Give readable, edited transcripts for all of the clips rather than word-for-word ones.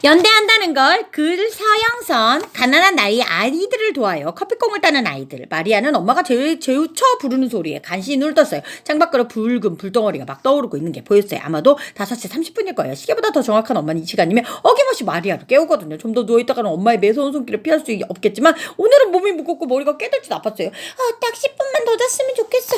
연대한다는 걸 글서영선 가난한 나이 아이들을 도와요. 커피콩을 따는 아이들. 마리아는 엄마가 제우쳐 부르는 소리에 간신히 눈을 떴어요. 창밖으로 붉은 불덩어리가 막 떠오르고 있는 게 보였어요. 아마도 5시 30분일 거예요. 시계보다 더 정확한 엄마는 이 시간이면 어김없이 마리아를 깨우거든요. 좀 더 누워있다가는 엄마의 매서운 손길을 피할 수 없겠지만 오늘은 몸이 무겁고 머리가 깨들지도 아팠어요. 딱 10분만 더 잤으면 좋겠어.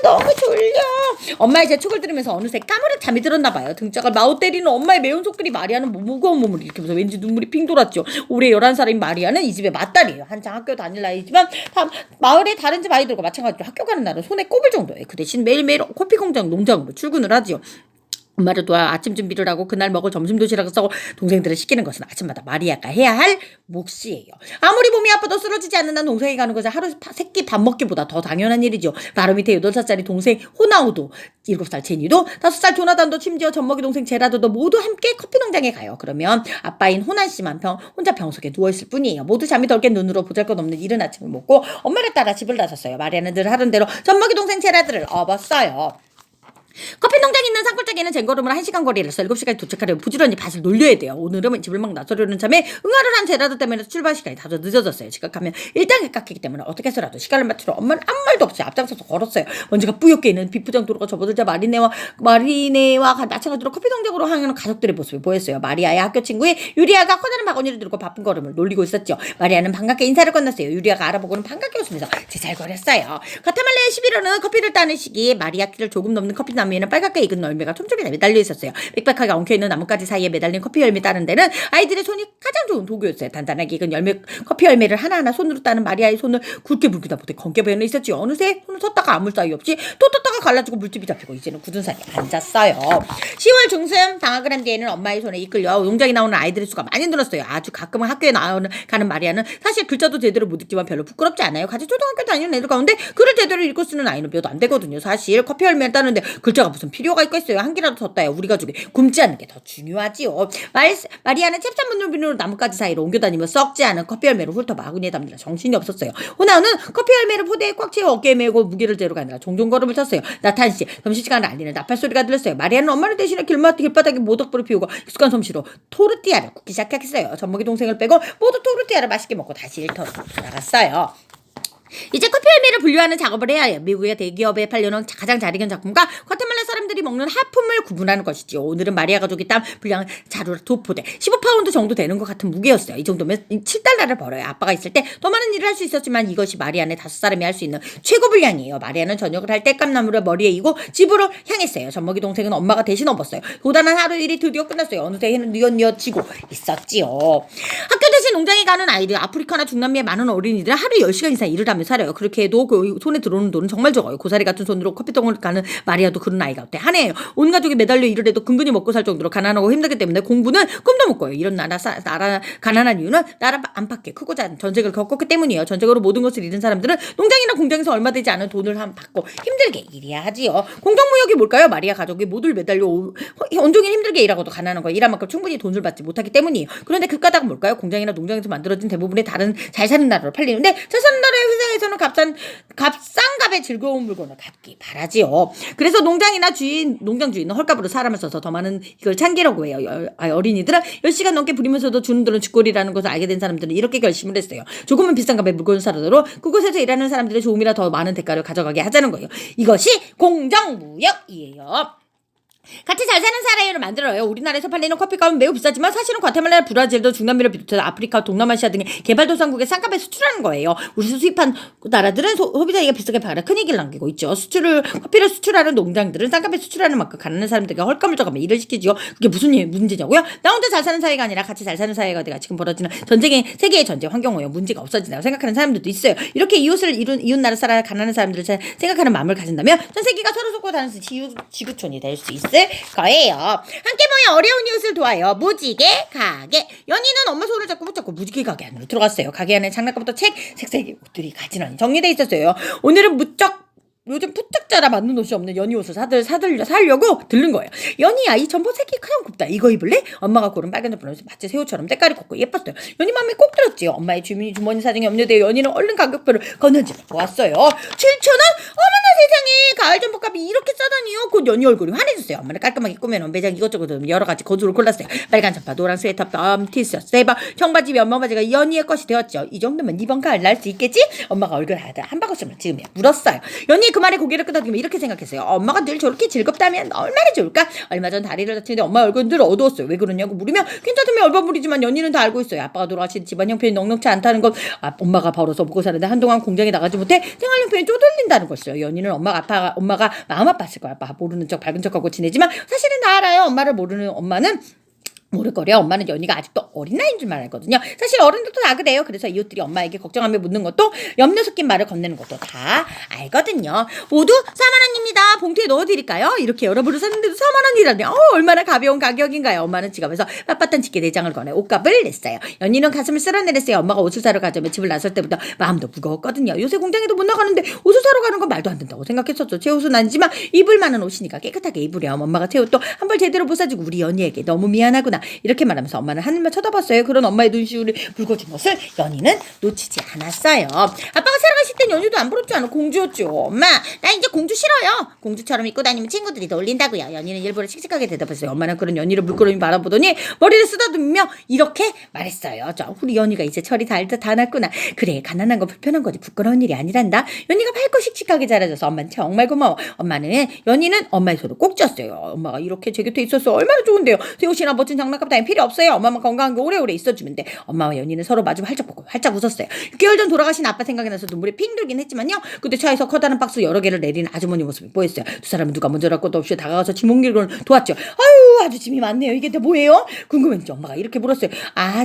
너무 졸려. 엄마의 재촉을 들으면서 어느새 까무룩 잠이 들었나 봐요. 등짝을 마우 때리는 엄마의 매운 손길이 마리아는 무거운 몸을 일으키면서 왠지 눈물이 핑 돌았죠. 올해 11살인 마리아는 이 집의 맏딸이에요. 한창 학교 다닐 나이지만 마을의 다른 집 아이들과 마찬가지로 학교 가는 날은 손에 꼽을 정도예요. 그 대신 매일매일 커피 공장 농장으로 출근을 하지요. 엄마를 도와 아침 준비를 하고 그날 먹을 점심 도시락을 싸고 동생들을 시키는 것은 아침마다 마리아가 해야 할 몫이에요. 아무리 몸이 아파도 쓰러지지 않는 난 동생이 가는 것은 하루 세끼 밥 먹기보다 더 당연한 일이죠. 바로 밑에 8살짜리 동생 호나우도 7살 제니도 5살 조나단도 심지어 젖먹이 동생 제라드도 모두 함께 커피 농장에 가요. 그러면 아빠인 호난 씨만 혼자 병석에 누워있을 뿐이에요. 모두 잠이 덜 깬 눈으로 보잘것없는 이른 아침을 먹고 엄마를 따라 집을 나섰어요. 마리아는 늘 하던 대로 젖먹이 동생 제라드를 업었어요. 커피 농장 있는 산골짜기에는 쟁걸음을 1시간 거리에서 7시까지 도착하려면 부지런히 밭을 놀려야 돼요. 오늘은 집을 막 나서려는 참에 응아를 한 제라드 때문에 출발 시간이 다소 늦어졌어요. 지각하면 1단계 깎이기 때문에 어떻게 해서라도 시간을 맞추러 엄마는 아무 말도 없이 앞장서서 걸었어요. 먼지가 뿌옇게 있는 비프장 도로가 접어들자 마리네와 마찬가지로 커피 농장으로 향하는 가족들의 모습이 보였어요. 마리아의 학교 친구인 유리아가 커다란 바구니를 들고 바쁜 걸음을 놀리고 있었죠. 마리아는 반갑게 인사를 건넸어요. 유리아가 알아보고는 반갑게 웃으면서 제잘거렸어요. 과테말라의 11월은 커피를 따는 시기에 마리아 키를 조금 넘는 커피 나무에는 빨갛게 익은 열매가 촘촘히 매달려 있었어요. 빽빽하게 엉켜있는 나뭇가지 사이에 매달린 커피 열매 따는 데는 아이들의 손이 가장 좋은 도구였어요. 단단하게 익은 커피 열매를 하나하나 손으로 따는 마리아의 손을 굵게 물기다 보니 검게 베어 있었지요. 어느새 손을 섰다가 아무 사이 없이 또 떴다가 갈라지고 물집이 잡히고 이제는 굳은 살이 앉았어요. 10월 중순 방학을 한 뒤에는 엄마의 손에 이끌려 농장에 나오는 아이들의 수가 많이 늘었어요. 아주 가끔은 학교에 가는 마리아는 사실 글자도 제대로 못 읽지만 별로 부끄럽지 않아요. 같이 초등학교 다니는 애들 가운데 글을 제대로 읽고 쓰는 아이는 몇 안 되거든요. 사실 커피 열매를 따는데 글자가 무슨 필요가 있겠어요. 한 개라도 더 따야 우리 가족이 굶지 않는 게 더 중요하지요. 마리아는 잽싼 문물비누로 나뭇가지 사이로 옮겨다니며 썩지 않은 커피 열매를 훑어 바구니에 담느라 정신이 없었어요. 호나우는 커피 열매를 포대에 꽉 채워 어깨에 메고 무게를 재러 가느라 종종 걸음을 탔어요. 나탄씨 점심시간을 알리는 나팔 소리가 들렸어요. 마리아는 엄마를 대신해 길바닥에 모닥불을 피우고 익숙한 솜씨로 토르띠아를 굽기 시작했어요. 젖먹이 동생을 빼고 모두 토르띠아를 맛있게 먹고 다시 일터로 돌아갔어요. 이제 커피 열매를 분류하는 작업을 해야 해요. 미국의 대기업에 팔려는 가장 잘 익은 작품과 과테말라 사람들이 먹는 하품을 구분하는 것이죠. 오늘은 마리아 가족이 땀 분량 자루 2포대 15파운드 정도 되는 것 같은 무게였어요. 이 정도면 7달러를 벌어요. 아빠가 있을 때 더 많은 일을 할 수 있었지만 이것이 마리아네 5사람이 할 수 있는 최고 분량이에요. 마리아는 저녁을 할 때 깜나무를 머리에 이고 집으로 향했어요. 젖먹이 동생은 엄마가 대신 업었어요. 고단한 하루 일이 드디어 끝났어요. 어느새 해는 뉘엿뉘엿 지고 있었지요. 학교 대신 농장에 가는 아이들, 아프리카나 중남미의 많은 어린이들은 하루 10시간 이상 일을 하며 살아요. 그렇게 해도 그 손에 들어오는 돈은 정말 적어요. 고사리 같은 손으로 커피통을 가는 마리아도 그런 아이가 어때? 한 해예요. 온 가족이 매달려 일을 해도 근근히 먹고 살 정도로 가난하고 힘들기 때문에 공부는 꿈도 못 꿔요. 이런 나라 가난한 이유는 나라 안팎에 크고 작은 전쟁을 겪었기 때문이에요. 전쟁으로 모든 것을 잃은 사람들은 농장이나 공장에서 얼마 되지 않은 돈을 받고 힘들게 일해야 하지요. 공정무역이 뭘까요? 마리아 가족이 모두 매달려 온종일 힘들게 일하고도 가난한 거 일한 만큼 충분히 돈을 받지 못하기 때문이에요. 그런데 그 까닭은 뭘까요? 공장이나 농장에서 만들어진 대부분의 다른 잘 사는 나라로 팔리는데 잘 사는 나라의 회사에서는 값싼 즐거운 물건을 갖기 바라지요. 그래서 농장 주인은 헐값으로 사람을 써서 더 많은 이걸 참기라고 해요. 어린이들은 10시간 넘게 부리면서도 주는 돈은 쥐꼬리라는 것을 알게 된 사람들은 이렇게 결심을 했어요. 조금은 비싼 값에 물건을 사더라도 그곳에서 일하는 사람들의 조금이라 더 많은 대가를 가져가게 하자는 거예요. 이것이 공정무역이에요. 같이 잘 사는 사람을 만들어요. 우리나라에서 팔리는 커피값은 매우 비싸지만 사실은 과테말라, 브라질도 중남미를 비롯해서 아프리카, 동남아시아 등의 개발도상국에 싼값에 수출하는 거예요. 우리 수입한 나라들은 소비자에게 비싸게 팔아 큰이익을 남기고 있죠. 커피를 수출하는 농장들은 싼값에 수출하는 만큼 가난한 사람들에게 헐값을 줘가며 일을 시키죠. 그게 무슨 문제냐고요? 나 혼자 잘 사는 사회가 아니라 같이 잘 사는 사회가 내가 지금 벌어지는 세계의 전쟁, 환경오염 문제가 없어진다고 생각하는 사람들도 있어요. 이렇게 이웃나라 가난한 사람들을 생각하는 마음을 가진다면 전 세계가 서로 돕고 다는 지구촌이 될 수 있을 거예요. 함께 모여 어려운 이웃을 도와요. 무지개 가게. 연희는 엄마 손을 잡고 붙잡고 무지개 가게 안으로 들어갔어요. 가게 안에 장난감부터 색색의 옷들이 가지런히 정리되어 있었어요. 오늘은 요즘 부탁 자라 맞는 옷이 없는 연희 옷을 사려고 들른 거예요. 연희야, 이 점퍼색이 그냥 곱다. 이거 입을래? 엄마가 고른 빨간 점퍼는 마치 새우처럼 때깔이 곱고 예뻤어요. 연희 마음에 꼭 들었지요. 엄마의 주머니 사정이 염려되어 연희는 얼른 가격표를 건너지 보았어요. 7,000원? 어머나 세상에 가을 전복값이 이렇게 싸다니요. 곧 연희 얼굴이 환해졌어요. 엄마는 깔끔하게 꾸며놓은 매장 이것저것 여러 가지 거주를 골랐어요. 빨간 점파, 노란 스웨터, 펌티스, 세바, 청바지, 면머바지가 연희의 것이 되었죠. 이 정도면 이번 가을 날 수 있겠지? 엄마가 얼굴 한 바구음을 지으며 물었어요. 연희 그 말에 고개를 끄덕이며 이렇게 생각했어요. 엄마가 늘 저렇게 즐겁다면 얼마나 좋을까? 얼마 전 다리를 다치는데 엄마 얼굴은 늘 어두웠어요. 왜 그러냐고 물으면 괜찮다며 얼버무리지만 연희는 다 알고 있어요. 아빠가 돌아가신 집안 형편이 넉넉지 않다는 것, 엄마가 벌어서 먹고 사는데 한동안 공장에 나가지 못해 생활 형편이 쪼들린다는 것이요. 연희는 엄마가 마음 아팠을 거야. 아빠 모르는 척 밝은 척하고 지내지만 사실은 다 알아요. 엄마를 모르는 엄마는 모를 거래요. 엄마는 연희가 아직도 어린 나이인 줄만 알거든요. 사실 어른들도 다 그래요. 그래서 이웃들이 엄마에게 걱정하며 묻는 것도 염려 섞인 말을 건네는 것도 다 알거든요. 모두 4만 원입니다. 봉투에 넣어드릴까요? 이렇게 여러분을 샀는데도 4만 원이라니 얼마나 가벼운 가격인가요? 엄마는 지갑에서 빳빳한 집게 4장을 꺼내 옷값을 냈어요. 연희는 가슴을 쓸어내렸어요. 엄마가 옷을 사러 가자며 집을 나설 때부터 마음도 무거웠거든요. 요새 공장에도 못 나가는데 옷을 사러 가는 건 말도 안 된다고 생각했었죠. 제 옷은 아니지만 입을 만한 옷이니까 깨끗하게 입으렴. 엄마가 제 옷도 한 벌 제대로 못 사주고 우리 연희에게 너무 미안하구나. 이렇게 말하면서 엄마는 하늘만 쳐다봤어요. 그런 엄마의 눈시울이 붉어진 것을 연희는 놓치지 않았어요. 아빠가 살아가실 땐 연희도 안 부럽지 않아 공주였죠. 엄마 나 이제 공주 싫어요. 공주처럼 입고 다니면 친구들이 놀린다고요. 연희는 일부러 씩씩하게 대답했어요. 엄마는 그런 연희를 물끄러미 바라보더니 머리를 쓰다듬으며 이렇게 말했어요. 우리 연희가 이제 철이 다 났구나. 그래 가난한 거 불편한 거지 부끄러운 일이 아니란다. 연희가 밝고 씩씩하게 자라줘서 엄마는 정말 고마워. 연희는 엄마의 손을 꼭 쥐었어요. 엄마가 이렇게 제 곁에 있었어 얼마나 좋은데요. 새 옷이나 멋진 장난감 다 필요 없어요. 엄마만 건강하게 오래오래 있어주면 돼. 엄마와 연희는 서로 마주 활짝 보고 활짝 웃었어요. 6개월 전 돌아가신 아빠 생각이 나서 눈물이 핑 돌긴 했지만요. 그때 차에서 커다란 박스 여러 개를 내리는 아주머니 모습이 보였어요. 두 사람은 누가 먼저랄 것도 없이 다가가서 짐 옮기는 걸 도왔죠. 아유 아주 짐이 많네요. 이게 다 뭐예요? 궁금했죠. 엄마가 이렇게 물었어요.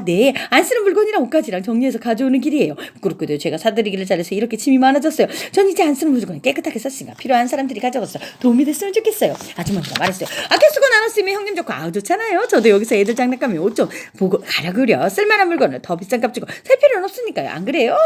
네. 안 쓰는 물건이랑 옷가지랑 정리해서 가져오는 길이에요. 부끄럽게도 제가 사드리기를 잘해서 이렇게 짐이 많아졌어요. 전 이제 안 쓰는 물건 깨끗하게 썼으니까 필요한 사람들이 가져갔어. 도움이 됐으면 좋겠어요. 아주머니가 말했어요. 아껴 쓰고 나눴으면 형님 좋고 좋잖아요. 저도 여기서 애들 장난감에 옷 좀 보고 가려 그려. 쓸만한 물건을 더 비싼 값 주고 살 필요는 없으니까요. 안 그래요?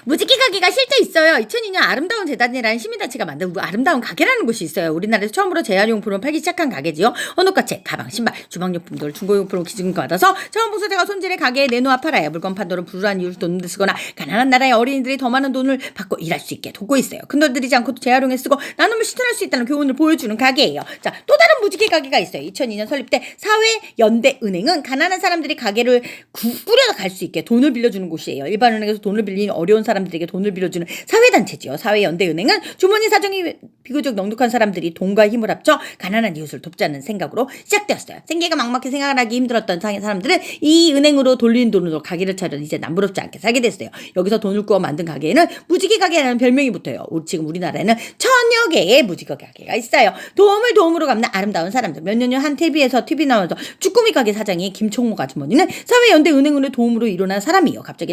무지개 가게가 실제 있어요. 2002년 아름다운 재단이라는 시민단체가 만든 아름다운 가게라는 곳이 있어요. 우리나라에서 처음으로 재활용품을 팔기 시작한 가게지요. 언어가책, 가방, 신발, 주방용품 등 중고용품을 기증받아서 자원봉사자가 손질해 가게에 내놓아 팔아요. 물건 판도는 불우한 이유로 돈을 쓰거나 가난한 나라의 어린이들이 더 많은 돈을 받고 일할 수 있게 돕고 있어요. 큰돈 들이지 않고도 재활용해 쓰고 나눔을 실천할 수 있다는 교훈을 보여주는 가게예요. 또 다른 무지개 가게가 있어요. 2002년 설립된 사회연대은행은 가난한 사람들이 가게를 꾸려서 갈 수 있게 돈을 빌려주는 곳이에요. 일반 은행에서 돈을 빌리는 어려운 사람들에게 돈을 빌려주는 사회단체지요. 사회연대은행은 주머니 사정이 비교적 넉넉한 사람들이 돈과 힘을 합쳐 가난한 이웃을 돕자는 생각으로 시작되었어요. 생계가 막막해 생활하기 힘들었던 사람들은 이 은행으로 돌리는 돈으로 가게를 차려 이제 남부럽지 않게 살게 됐어요. 여기서 돈을 구워 만든 가게에는 무지개 가게라는 별명이 붙어요. 지금 우리나라에는 1000여 개의 무지개 가게가 있어요. 도움으로 갚는 아름다운 사람들. 몇 년 전 한 TV에서 TV 나와서 쭈꾸미 가게 사장이 김총목 아주머니는 사회연대은행으로 도움으로 일어난 사람이에요. 갑자기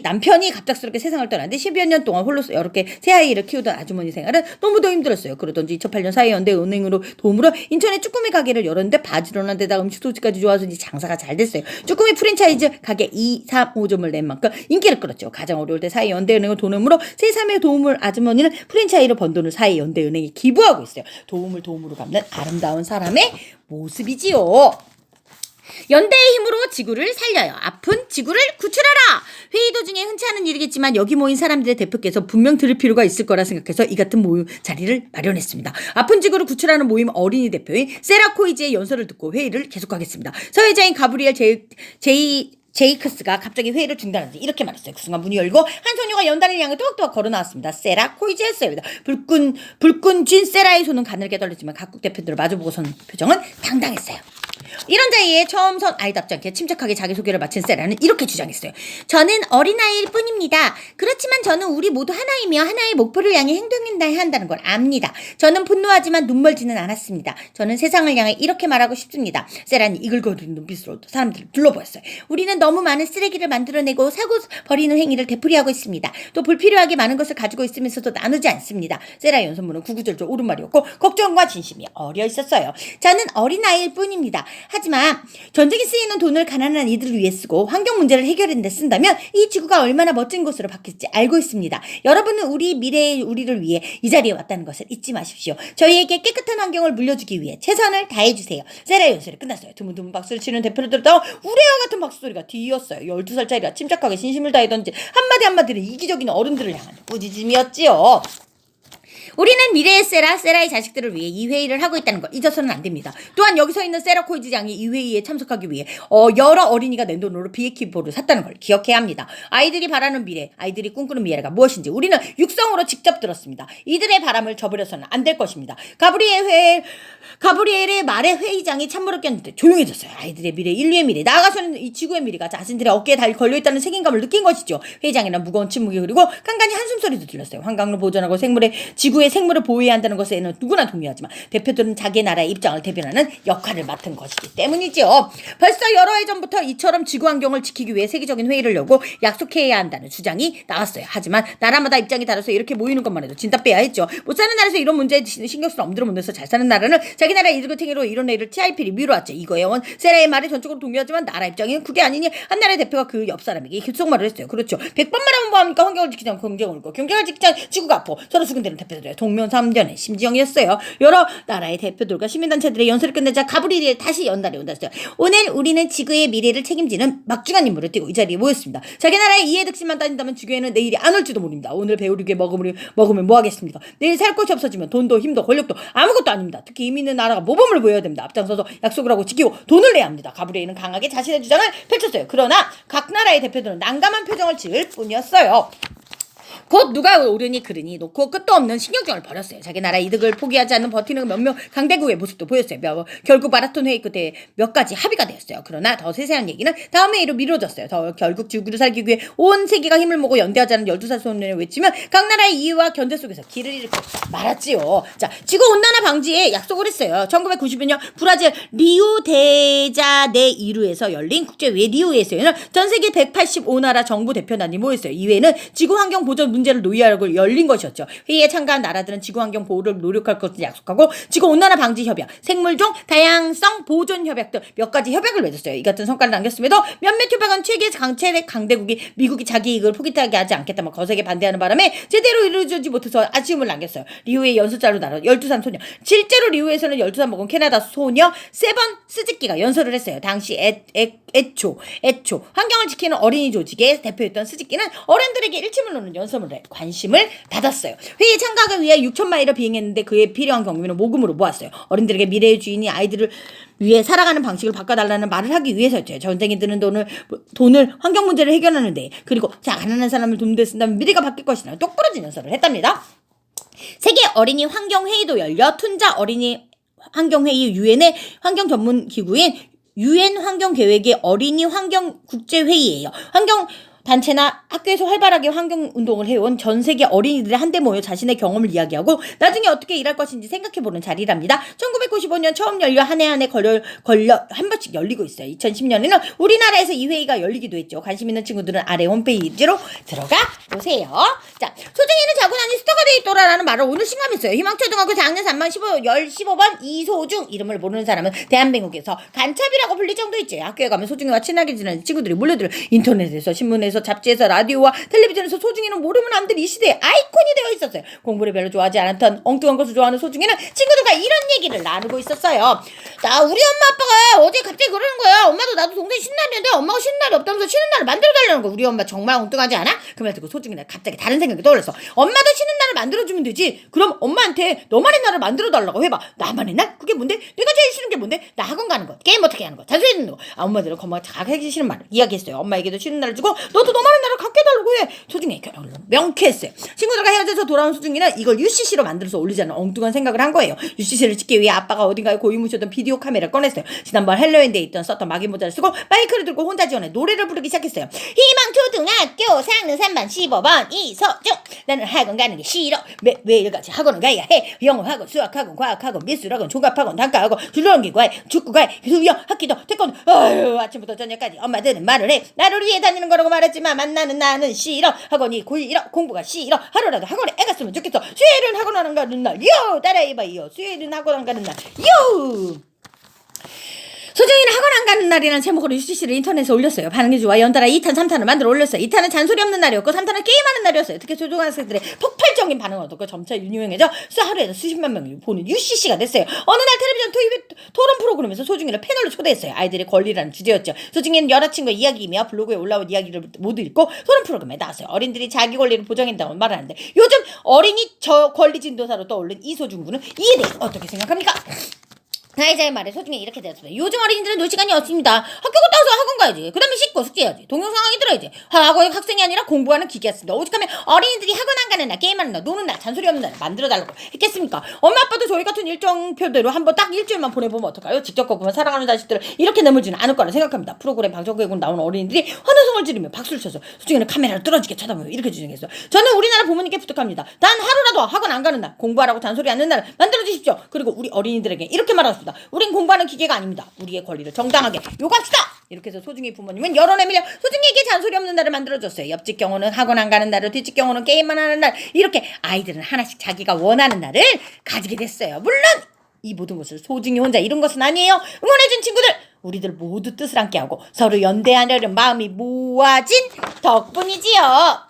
남편이 갑작스럽게 세상을 떠났는데 10여 년 동안 홀로 이렇게 새 아이를 키우던 아주머니 생활은 너무도 힘들었어요. 그러던지 2008년 사회연대은행으로 도움으로 인천에 쭈꾸미 가게를 열었는데 바지런한 데다가 음식 소식까지 좋아서 장사가 잘 됐어요. 쭈꾸미 프랜차이즈 가게 2, 3, 5점을 낸 만큼 인기를 끌었죠. 가장 어려울 때 사회연대은행을 도움으로 새3의 도움을 아주머니는 프랜차이즈로 번 돈을 사회연대은행에 기부하고 있어요. 도움으로 갚는 아름다운 사람의 모습이지요. 연대의 힘으로 지구를 살려요. 아픈 지구를 구출하라. 회의 도중에 흔치 않은 일이겠지만 여기 모인 사람들의 대표께서 분명 들을 필요가 있을 거라 생각해서 이 같은 모임 자리를 마련했습니다. 아픈 지구를 구출하는 모임 어린이 대표인 세라코이즈의 연설을 듣고 회의를 계속하겠습니다. 사회자인 가브리엘 제이크스가 갑자기 회의를 중단하지 이렇게 말했어요. 그 순간 문이 열고 한 소녀가 연단을 향해 또박또박 걸어 나왔습니다. 세라 코이즈였어요. 불끈 쥔 세라의 손은 가늘게 떨렸지만 각국 대표들을 마주보고 선 표정은 당당했어요. 이런 자리에 처음 선 아이답지 않게 침착하게 자기소개를 마친 세라는 이렇게 주장했어요. 저는 어린아이일 뿐입니다. 그렇지만 저는 우리 모두 하나이며 하나의 목표를 향해 행동해야 한다는 걸 압니다. 저는 분노하지만 눈멀지는 않았습니다. 저는 세상을 향해 이렇게 말하고 싶습니다. 세라는 이글거리는 눈빛으로 사람들을 둘러보았어요. 우리는 너무 많은 쓰레기를 만들어내고 사고 버리는 행위를 되풀이하고 있습니다. 또 불필요하게 많은 것을 가지고 있으면서도 나누지 않습니다. 세라의 연설문은 구구절절 옳은 말이었고 걱정과 진심이 어려 있었어요. 저는 어린아이일 뿐입니다. 하지만 전쟁에 쓰이는 돈을 가난한 이들을 위해 쓰고 환경 문제를 해결하는 데 쓴다면 이 지구가 얼마나 멋진 곳으로 바뀔지 알고 있습니다. 여러분은 우리 미래의 우리를 위해 이 자리에 왔다는 것을 잊지 마십시오. 저희에게 깨끗한 환경을 물려주기 위해 최선을 다해주세요. 세라 연설이 끝났어요. 드문드문 박수를 치는 대표를 들었다 우레와 같은 박수소리가 뒤이었어요. 12살짜리가 침착하게 신심을 다하던지 한마디 한마디를 이기적인 어른들을 향한 꾸짖음이었지요. 우리는 미래의 세라의 자식들을 위해 이 회의를 하고 있다는 걸 잊어서는 안 됩니다. 또한 여기서 있는 세라 코이즈 양이 이 회의에 참석하기 위해 여러 어린이가 낸 돈으로 비에키보를 샀다는 걸 기억해야 합니다. 아이들이 바라는 미래, 아이들이 꿈꾸는 미래가 무엇인지 우리는 육성으로 직접 들었습니다. 이들의 바람을 저버려서는 안 될 것입니다. 가브리엘의 말에 회의장이 찬물을 꼈는데 조용해졌어요. 아이들의 미래, 인류의 미래, 나아가서는 이 지구의 미래가 자신들의 어깨에 걸려있다는 책임감을 느낀 것이죠. 회의장에는 무거운 침묵이 흐르고 간간히 한숨소리도 들렸어요. 환경을 보존하고 지구의 생물을 보호해야 한다는 것에는 누구나 동의하지만 대표들은 자기 나라의 입장을 대변하는 역할을 맡은 것이기 때문이죠. 벌써 여러 해 전부터 이처럼 지구 환경을 지키기 위해 세계적인 회의를 열고 약속해야 한다는 주장이 나왔어요. 하지만 나라마다 입장이 다르서 이렇게 모이는 것만 해도 진짜 빼야 했죠. 못 사는 나라에서 이런 문제에 신경 쓰는 엄두를 못 내서 잘 사는 나라는 자기 나라의 이득을 탱이로 이런 일을 TIP를 미뤄왔죠. 이거에 원 세라의 말에 전적으로 동의하지만 나라 입장에는 그게 아니니 한 나라의 대표가 그 옆 사람에게 귓속말을 했어요. 그렇죠. 100번 말하면 뭐합니까? 환경을 지키자 경쟁을 울고 경쟁을 지키자 지구가 아파. 서로 수근대는 대표들의 동명삼전의 심지영이었어요. 여러 나라의 대표들과 시민단체들의 연설을 끝내자 가브리엘이 다시 연달에 온다했어요. 오늘 우리는 지구의 미래를 책임지는 막중한 임무를 띠고 이 자리에 모였습니다. 자기 나라의 이해득실만 따진다면 지구에는 내일이 안 올지도 모릅니다. 오늘 배우르게 먹으면 뭐 하겠습니까? 내일 살 곳이 없어지면 돈도 힘도 권력도 아무것도 아닙니다. 특히 힘 있는 나라가 모범을 보여야 됩니다. 앞장서서 약속을 하고 지키고 돈을 내야 합니다. 가브리엘은 강하게 자신의 주장을 펼쳤어요. 그러나 각 나라의 대표들은 난감한 표정을 지을 뿐이었어요. 곧 누가 옳으니 그르니 놓고 끝도 없는 신경전을 벌였어요. 자기 나라 이득을 포기하지 않는 버티는 몇몇 강대국의 모습도 보였어요. 결국 마라톤 회의 끝에 몇 가지 합의가 되었어요. 그러나 더 세세한 얘기는 다음 회의로 미뤄졌어요. 결국 지구를 살기 위해 온 세계가 힘을 모으고 연대하자는 12살 소년을 외치면 각 나라의 이유와 견제 속에서 길을 잃고 말았지요. 자, 지구온난화 방지에 약속을 했어요. 1992년 브라질 리우데자네이루에서 열린 국제회의 리우에서는 전 세계 185나라 정부 대표단이 모였어요. 이회는 지구환경 보전 문제를 논의하려고 열린 것이었죠. 회의에 참가한 나라들은 지구환경 보호를 노력할 것을 약속하고 지구온난화 방지 협약, 생물종 다양성 보존 협약 등 몇 가지 협약을 맺었어요. 이 같은 성과를 남겼음에도 몇몇 협약은 최대 강대국이 미국이 자기 이익을 포기하게 하지 않겠다며 거세게 반대하는 바람에 제대로 이루어지지 못해서 아쉬움을 남겼어요. 리우의 연설자로 나온 12살 소녀. 실제로 리우에서는 12살 먹은 캐나다 소녀 세번 스즈키가 연설을 했어요. 당시 애초 환경을 지키는 어린이 조직의 대표였던 스즈키는 어른들에게 일침을 놓는 연설문에 관심을 받았어요. 회의에 참가하기 위해 6,000마일을 비행했는데 그에 필요한 경비는 모금으로 모았어요. 어른들에게 미래의 주인이 아이들을 위해 살아가는 방식을 바꿔달라는 말을 하기 위해서였죠. 전쟁에 드는 돈을 환경 문제를 해결하는데 그리고 가난한 사람을 돕는 데 쓴다면 미래가 바뀔 것이라는 똑부러진 연설을 했답니다. 세계 어린이 환경회의도 열려 툰자 어린이 환경회의 유엔의 환경 전문 기구인 유엔 환경계획의 어린이 환경 국제회의예요. 환경 단체나 학교에서 활발하게 환경운동을 해온 전 세계 어린이들이 한데 모여 자신의 경험을 이야기하고 나중에 어떻게 일할 것인지 생각해보는 자리랍니다. 1995년 처음 열려 한 해 한 해 걸려 한 번씩 열리고 있어요. 2010년에는 우리나라에서 이 회의가 열리기도 했죠. 관심 있는 친구들은 아래 홈페이지로 들어가 보세요. 자, 소중이는 자고 나니 스타가 돼 있더라라는 말을 오늘 실감했어요. 희망초등학교 4학년 3반 15번 이소중 이름을 모르는 사람은 대한민국에서 간첩이라고 불릴 정도 있죠. 학교에 가면 소중이와 친하게 지내는 친구들이 몰려들어 인터넷에서 신문에서 잡지에서 라디오와 텔레비전에서 소중이는 모르면 안 될 이 시대의 아이콘이 되어 있었어요. 공부를 별로 좋아하지 않았던 엉뚱한 것을 좋아하는 소중이는 친구들과 이런 얘기를 나누고 있었어요. 나 우리 엄마 아빠가 어제 갑자기 그러는 거야. 엄마도 나도 동생 쉬는 날이었는데 엄마가 쉬는 날이 없다면서 쉬는 날을 만들어달라는 거야. 우리 엄마 정말 엉뚱하지 않아? 그 말 듣고 소중이는 갑자기 다른 생각이 떠올랐어. 엄마도 쉬는 날을 만들어주면 되지. 그럼 엄마한테 너만의 날을 만들어달라고 해봐. 나만의 날? 그게 뭔데? 내가 제일 싫은 게 뭔데? 나 학원 가는 거, 게임 어떻게 하는 거, 잔소리 듣는 거. 엄마들은 엄마가 하기 싫은 말을 이야기했어요. 엄마에게도 쉬는 날을 주고 너도 너만의 날을 갖게 해달라고 해. 소중이 명쾌했어요. 친구들과 헤어져서 돌아온 소중이는 이걸 UCC로 만들어서 올리자는 엉뚱한 생각을 한 거예요. UCC를 찍기 위해 아빠가 어딘가에 고이무시던 비디오 카메라를 꺼냈어요. 지난번 헬로윈데이 썼던 마기 모자를 쓰고 마이크를 들고 혼자 지원해 노래를 부르기 시작했어요. 희망초등학교 4학년 3반 15번 이서중. 나는 학원 가는 게 싫어. 매일같이 학원을 가야 해. 영어학원, 수학학원, 과학학원, 미술학원, 종합학원, 단과학원, 줄넘기과에 축구과에 수영, 학기도, 태권도. 아유, 아침부터 저녁까지 엄마들은 말을 해. 나를 위해 다니는 거라고 말했지만 만나는 나는 싫어. 학원이 싫어. 공부가 싫어. 하루라도 학원에 애 갔으면 좋겠어. 수요일은 학원 안 가는 날. 요! 따라해봐요. 수요일은 학원 안 가는 날. 요! 소중이는 가는 날이라는 제목으로 UCC를 인터넷에 올렸어요. 반응이 좋아 연달아 2탄, 3탄을 만들어 올렸어요. 2탄은 잔소리 없는 날이었고 3탄은 게임하는 날이었어요. 특히 초등학생들의 폭발적인 반응을 얻었고 점차 유명해져 하루에도 수십만 명이 보는 UCC가 됐어요. 어느 날 텔레비전 토론 프로그램에서 소중이를 패널로 초대했어요. 아이들의 권리라는 주제였죠. 소중이는 여자친구의 이야기이며 블로그에 올라온 이야기를 모두 읽고 토론 프로그램에 나왔어요. 어린들이 자기 권리를 보장한다고 말하는데 요즘 어린이 권리 진도사로 떠오른 이소중 군은 이에 대해 어떻게 생각합니까? 사회자의 말에 소중히 이렇게 되었습니다. 요즘 어린이들은 놀 시간이 없습니다. 학교 갔다 와서 학원 가야지. 그 다음에 씻고 숙제해야지. 동영상 강의 들어야지. 학원의 학생이 아니라 공부하는 기계였습니다. 오죽하면 어린이들이 학원 안 가는 날, 게임하는 날, 노는 날, 잔소리 없는 날 만들어달라고 했겠습니까? 엄마 아빠도 저희 같은 일정표대로 한번 딱 일주일만 보내보면 어떨까요? 직접 겪으면 사랑하는 자식들을 이렇게 내물지는 않을 거라 생각합니다. 프로그램 방송국에 나오는 어린이들이 환호성을 지르며 박수를 쳐서 소중이는 카메라를 뚫어지게 쳐다보며 이렇게 주장했어요. 저는 우리나라 부모님께 부탁합니다. 단 하루라도 학원 안 가는 날, 공부하라고 잔소리 않는 날 만들어주십시오. 그리고 우리 어린이들에게 이렇게 말하십니다. 우린 공부하는 기계가 아닙니다. 우리의 권리를 정당하게 요구합시다. 이렇게 해서 소중이 부모님은 여론에 밀려 소중이에게 잔소리 없는 날을 만들어줬어요. 옆집 경우는 학원 안 가는 날을, 뒷집 경우는 게임만 하는 날, 이렇게 아이들은 하나씩 자기가 원하는 날을 가지게 됐어요. 물론 이 모든 것을 소중이 혼자 이룬 것은 아니에요. 응원해준 친구들, 우리들 모두 뜻을 함께하고 서로 연대하려는 마음이 모아진 덕분이지요.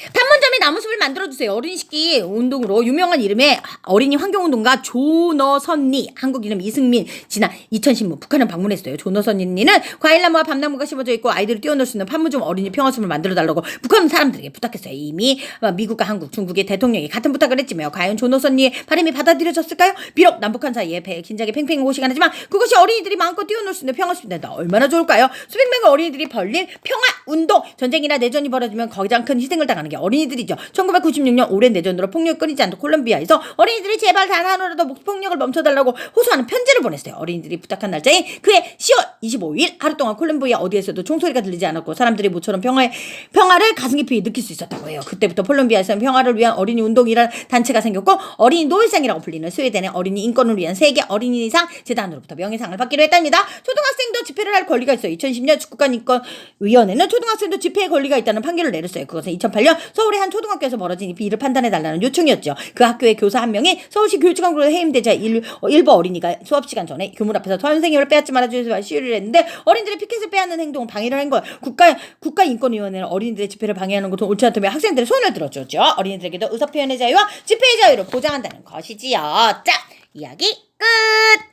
판문점에 나무숲을 만들어주세요. 어린이 식기 운동으로 유명한 이름의 어린이 환경운동가 조너선리, 한국 이름 이승민, 지난 2010년 북한을 방문했어요. 조너선리는 과일나무와 밤나무가 심어져 있고 아이들이 뛰어놀 수 있는 판문점 어린이 평화숲을 만들어달라고 북한 사람들에게 부탁했어요. 이미 미국과 한국, 중국의 대통령이 같은 부탁을 했지만 과연 조너선리의 바람이 받아들여졌을까요? 비록 남북한 사이에 긴장이 팽팽히 오시긴 하지만 그것이 어린이들이 마음껏 뛰어놀 수 있는 평화숲이 된다. 얼마나 좋을까요? 수백 명의 어린이들이 벌린 평화운동, 전쟁이나 내전이 벌어지면 가장 큰 희생을 당하는 게 어린이들이죠. 1996년 오랜 내전으로 폭력이 끊이지 않던 콜롬비아에서 어린이들이 제발 단 하루라도 폭력을 멈춰달라고 호소하는 편지를 보냈어요. 어린이들이 부탁한 날짜인 그해 10월 25일, 하루 동안 콜롬비아 어디에서도 총소리가 들리지 않았고 사람들이 모처럼 평화를 가슴 깊이 느낄 수 있었다고 해요. 그때부터 콜롬비아에서는 평화를 위한 어린이 운동이라는 단체가 생겼고 어린이 노벨상이라고 불리는 스웨덴의 어린이 인권을 위한 세계 어린이상 재단으로부터 명예상을 받기로 했답니다. 초등학생도 집회를 할 권리가 있어요. 2010년 국가인권위원회는 초등학생도 집회의 권리가 있다는 판결을 내렸어요. 그것은 2008년 서울의 한 초등학교에서 벌어진 비를 판단해달라는 요청이었죠. 그 학교의 교사 한 명이 서울시 교육청으로 해임되자 일부 어린이가 수업시간 전에 교문 앞에서 선생님을 빼앗지 말아주세요 시위를 했는데 어린이들의 피켓을 빼앗는 행동을 방해를 한 거예요. 국가인권위원회는 어린이들의 집회를 방해하는 것은 옳지 않다며 학생들의 손을 들어줬죠. 어린이들에게도 의사표현의 자유와 집회의 자유를 보장한다는 것이지요. 자, 이야기 끝!